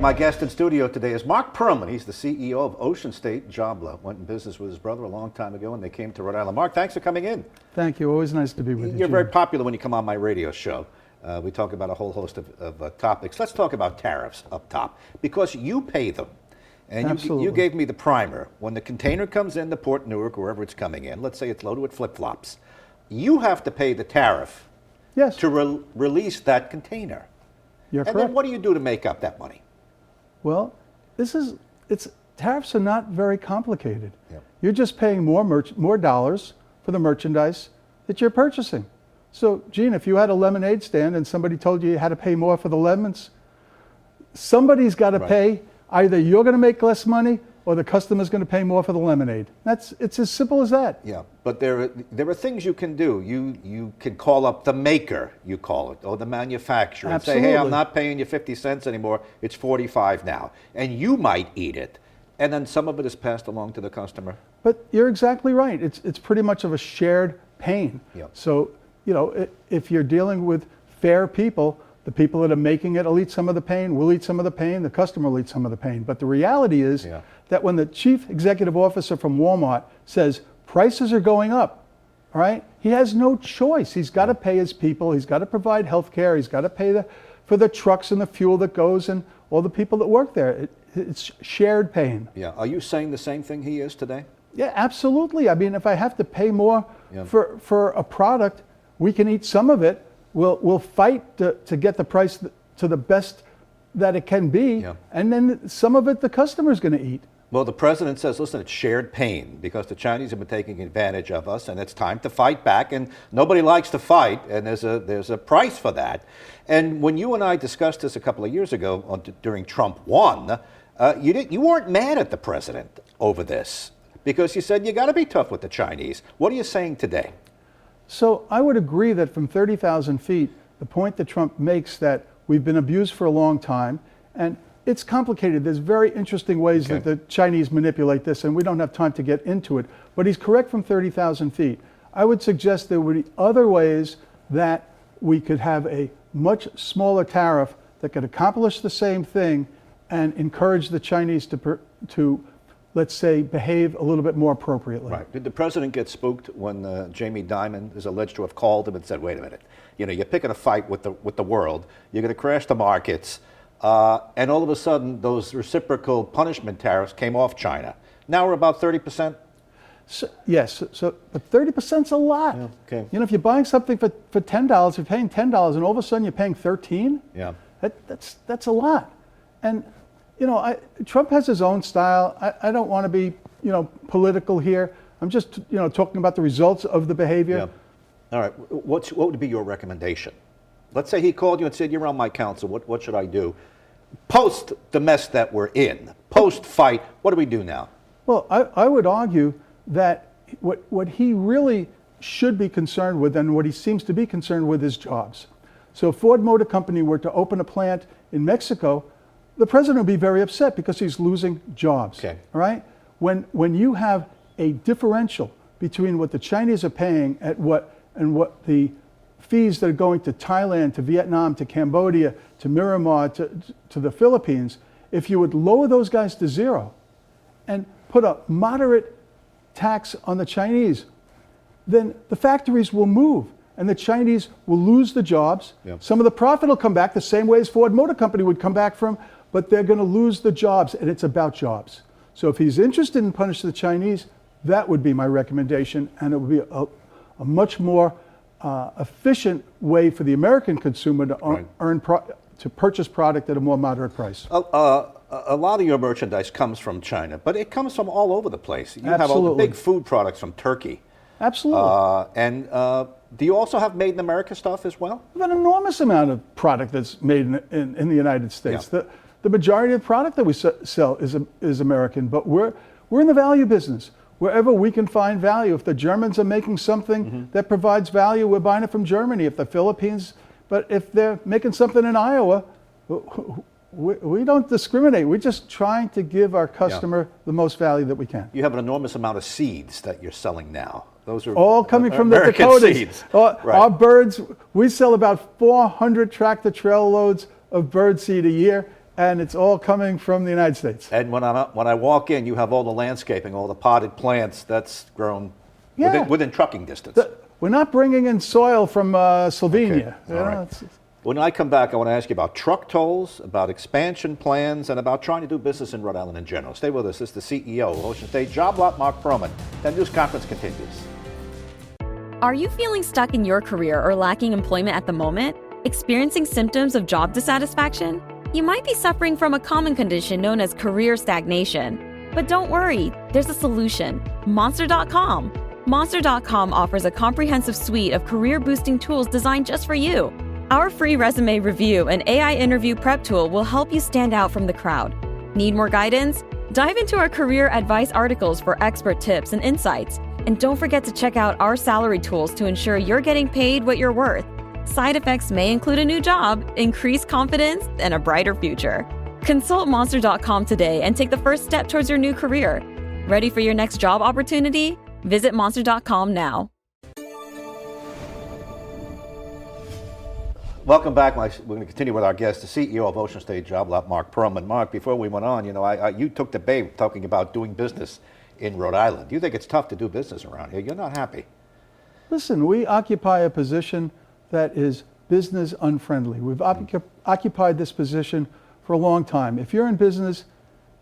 My guest in studio today is Marc Perlman. He's the CEO of Ocean State Jobla. Went in business with his brother a long time ago, and they came to Rhode Island. Marc, thanks for coming in. Thank you. Always nice to be with you. You're very popular when you come on my radio show. We talk about a whole host of topics. Let's talk about tariffs up top, because you pay them. And you gave me the primer. When the container comes in to Port Newark, wherever it's coming in, let's say it's loaded with flip-flops, you have to pay the tariff to release that container. You're correct. And then what do you do to make up that money? Well, tariffs are not very complicated. Yep. You're just paying more dollars for the merchandise that you're purchasing. So, Gene, if you had a lemonade stand and somebody told you you had to pay more for the lemons, somebody's got to pay. Either you're going to make less money or the customer's going to pay more for the lemonade. It's as simple as that. Yeah, but there are things you can do. You can call up the maker, you call it, or the manufacturer, and say, hey, I'm not paying you 50 cents anymore, it's 45 now. And you might eat it, and then some of it is passed along to the customer. But you're exactly right. It's pretty much of a shared pain. Yep. So, if you're dealing with fair people, the people that are making it will eat some of the pain, we'll eat some of the pain, the customer will eat some of the pain. But the reality is that when the chief executive officer from Walmart says prices are going up, all right, he has no choice. He's got to pay his people, he's got to provide health care, he's got to pay for the trucks and the fuel that goes and all the people that work there. It's shared pain. Yeah. Are you saying the same thing he is today? Yeah, absolutely. I mean, if I have to pay more for a product, we can eat some of it. We'll fight to get the price to the best that it can be, and then some of it the customer's going to eat. Well, the president says, listen, it's shared pain because the Chinese have been taking advantage of us, and it's time to fight back. And nobody likes to fight, and there's a price for that. And when you and I discussed this a couple of years ago during Trump 1, you weren't mad at the president over this because you said you got to be tough with the Chinese. What are you saying today? So I would agree that from 30,000 feet, the point that Trump makes that we've been abused for a long time, and it's complicated. There's very interesting ways that the Chinese manipulate this, and we don't have time to get into it. But he's correct from 30,000 feet. I would suggest there would be other ways that we could have a much smaller tariff that could accomplish the same thing and encourage the Chinese to let's say, behave a little bit more appropriately. Right. Did the president get spooked when Jamie Dimon is alleged to have called him and said, wait a minute, you're picking a fight with the world, you're going to crash the markets, and all of a sudden those reciprocal punishment tariffs came off China. Now we're about 30%? So, yes, but 30% is a lot. Yeah, okay. If you're buying something for $10, you're paying $10, and all of a sudden you're paying $13? Yeah. That's a lot. And Trump has his own style. I don't want to be, political here. I'm just, talking about the results of the behavior. Yeah. All right. What would be your recommendation? Let's say he called you and said, you're on my council. What should I do? Post the mess that we're in, post fight, what do we do now? Well, I would argue that what he really should be concerned with and what he seems to be concerned with is jobs. So if Ford Motor Company were to open a plant in Mexico, the president would be very upset because he's losing jobs. Okay. All right? When you have a differential between what the Chinese are paying and what the fees that are going to Thailand, to Vietnam, to Cambodia, to Myanmar, to the Philippines, if you would lower those guys to zero and put a moderate tax on the Chinese, then the factories will move and the Chinese will lose the jobs. Yep. Some of the profit will come back the same way as Ford Motor Company would come back from, but they're going to lose the jobs, and it's about jobs. So if he's interested in punishing the Chinese, that would be my recommendation, and it would be a much more efficient way for the American consumer to to purchase product at a more moderate price. A lot of your merchandise comes from China, but it comes from all over the place. You have all the big food products from Turkey. Absolutely. And do you also have made in America stuff as well? We have an enormous amount of product that's made in the United States. Yeah. The majority of the product that we sell is American, but we're in the value business. Wherever we can find value. If the Germans are making something that provides value, we're buying it from Germany. If the Philippines, but if they're making something in Iowa, we don't discriminate. We're just trying to give our customer the most value that we can. You have an enormous amount of seeds that you're selling now. Those are all coming from the American Dakotas. Seeds. Our birds, we sell about 400 tractor trailer loads of bird seed a year, and it's all coming from the United States. And when I walk in, you have all the landscaping, all the potted plants. That's grown Yeah. within trucking distance. We're not bringing in soil from Slovenia. Okay. All right. When I come back, I want to ask you about truck tolls, about expansion plans, and about trying to do business in Rhode Island in general. Stay with us. This is the CEO of Ocean State Job Lot, Marc Perlman. That news conference continues. Are you feeling stuck in your career or lacking employment at the moment? Experiencing symptoms of job dissatisfaction? You might be suffering from a common condition known as career stagnation. But don't worry, there's a solution. Monster.com. Monster.com offers a comprehensive suite of career-boosting tools designed just for you. Our free resume review and AI interview prep tool will help you stand out from the crowd. Need more guidance? Dive into our career advice articles for expert tips and insights. And don't forget to check out our salary tools to ensure you're getting paid what you're worth. Side effects may include a new job, increased confidence, and a brighter future. Consult Monster.com today and take the first step towards your new career. Ready for your next job opportunity? Visit Monster.com now. Welcome back. We're going to continue with our guest, the CEO of Ocean State Job Lot, Marc Perlman. Marc, before we went on, you took the bait talking about doing business in Rhode Island. You think it's tough to do business around here. You're not happy. Listen, we occupy a position that is business unfriendly. We've occupied this position for a long time. If you're in business,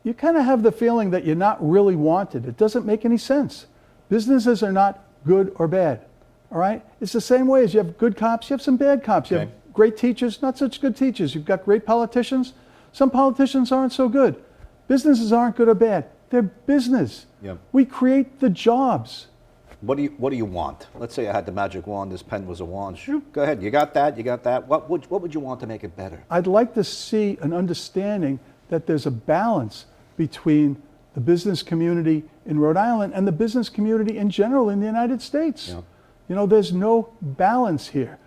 you kind of have the feeling that you're not really wanted. It doesn't make any sense. Businesses are not good or bad, all right? It's the same way as you have good cops, you have some bad cops. You have great teachers, not such good teachers. You've got great politicians. Some politicians aren't so good. Businesses aren't good or bad. They're business. Yeah. We create the jobs. What do you want? Let's say I had the magic wand, this pen was a wand. Shoot, go ahead, you got that, you got that. What would you want to make it better? I'd like to see an understanding that there's a balance between the business community in Rhode Island and the business community in general in the United States. Yeah. There's no balance here.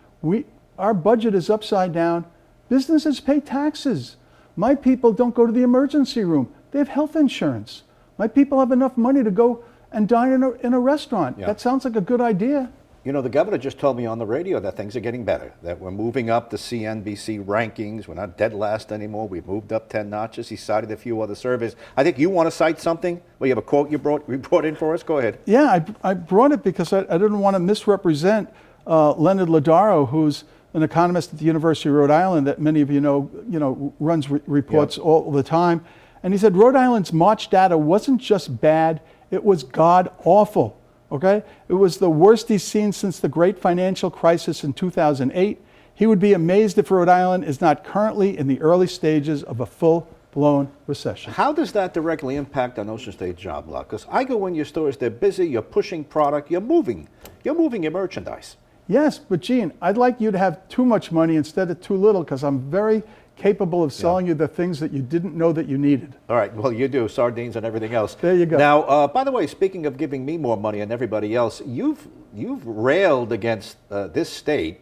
Our budget is upside down. Businesses pay taxes. My people don't go to the emergency room. They have health insurance. My people have enough money to go and dine in a restaurant. Yeah. That sounds like a good idea. The governor just told me on the radio that things are getting better, that we're moving up the CNBC rankings. We're not dead last anymore. We've moved up 10 notches. He cited a few other surveys. I think you want to cite something? Well, you have a quote you brought in for us? Go ahead. Yeah, I brought it because I didn't want to misrepresent Leonard Ladaro, who's an economist at the University of Rhode Island that many of you know runs reports all the time. And he said Rhode Island's March data wasn't just bad, it was god awful. Okay? It was the worst he's seen since the great financial crisis in 2008. He would be amazed if Rhode Island is not currently in the early stages of a full-blown recession. How does that directly impact on Ocean State Job Lot? Because I go in your stores, they're busy, you're pushing product, you're moving your merchandise. Yes, but Gene, I'd like you to have too much money instead of too little, because I'm very capable of selling you the things that you didn't know that you needed. All right, well, you do, sardines and everything else. There you go. Now, by the way, speaking of giving me more money and everybody else, you've railed against this state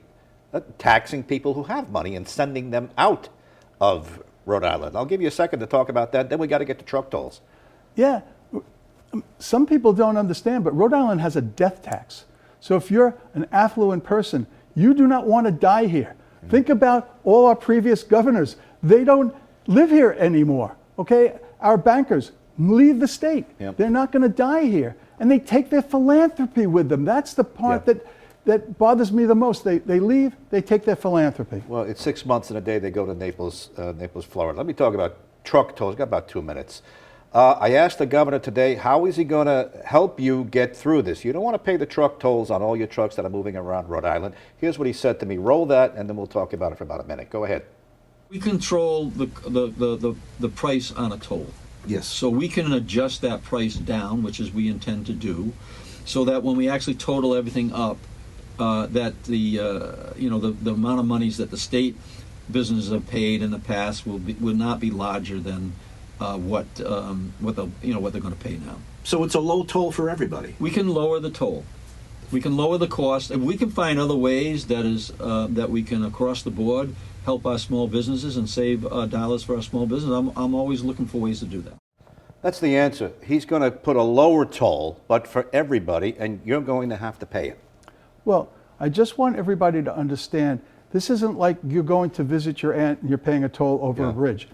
taxing people who have money and sending them out of Rhode Island. I'll give you a second to talk about that, then we got to get to truck tolls. Yeah, some people don't understand, but Rhode Island has a death tax. So if you're an affluent person, you do not want to die here. Think about all our previous governors. They don't live here anymore, okay? Our bankers leave the state. Yep. They're not going to die here. And they take their philanthropy with them. That's the part that bothers me the most. They leave, they take their philanthropy. Well, it's 6 months and a day they go to Naples, Florida. Let me talk about truck tolls. Got about 2 minutes. I asked the governor today, how is he going to help you get through this? You don't want to pay the truck tolls on all your trucks that are moving around Rhode Island. Here's what he said to me. Roll that, and then we'll talk about it for about a minute. Go ahead. We control the price on a toll. Yes. So we can adjust that price down, which is we intend to do, so that when we actually total everything up, that the amount of monies that the state businesses have paid in the past will not be larger than what they're going to pay now. So it's a low toll for everybody. We can lower the toll. We can lower the cost, and we can find other ways that we can across the board help our small businesses and save dollars for our small business. I'm always looking for ways to do that. That's the answer. He's going to put a lower toll, but for everybody, and you're going to have to pay it. Well, I just want everybody to understand, this isn't like you're going to visit your aunt and you're paying a toll over a bridge.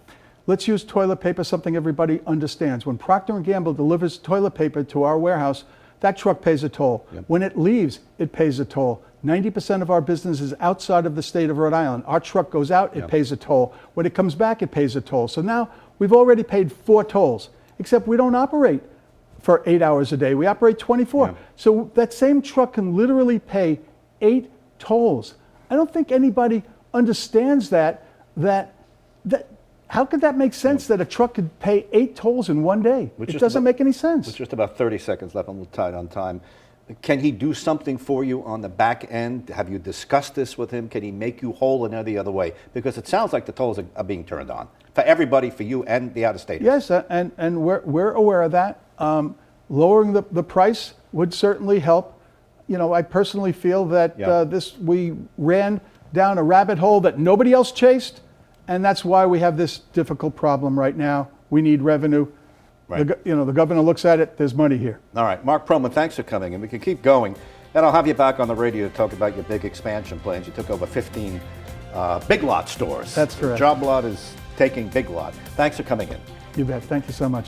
let's use toilet paper, something everybody understands. When Procter & Gamble delivers toilet paper to our warehouse, that truck pays a toll. Yep. When it leaves, it pays a toll. 90% of our business is outside of the state of Rhode Island. Our truck goes out, it Yep. pays a toll. When it comes back, it pays a toll. So now we've already paid 4 tolls, except we don't operate for 8 hours a day. We operate 24. Yeah. So that same truck can literally pay 8 tolls. I don't think anybody understands that how could that make sense that a truck could pay 8 tolls in one day? It doesn't make any sense. With just about 30 seconds left, I'm a little tight on time. Can he do something for you on the back end? Have you discussed this with him? Can he make you whole in any other way? Because it sounds like the tolls are being turned on for everybody, for you and the out-of-staters. Yes, and we're aware of that. Lowering the price would certainly help. You know, I personally feel that Yeah. we ran down a rabbit hole that nobody else chased, and that's why we have this difficult problem right now. We need revenue. Right. The governor looks at it, there's money here. All right, Marc Perlman, thanks for coming, and we can keep going. And I'll have you back on the radio to talk about your big expansion plans. You took over 15 Big Lot stores. That's correct. Job Lot is taking Big Lot. Thanks for coming in. You bet. Thank you so much.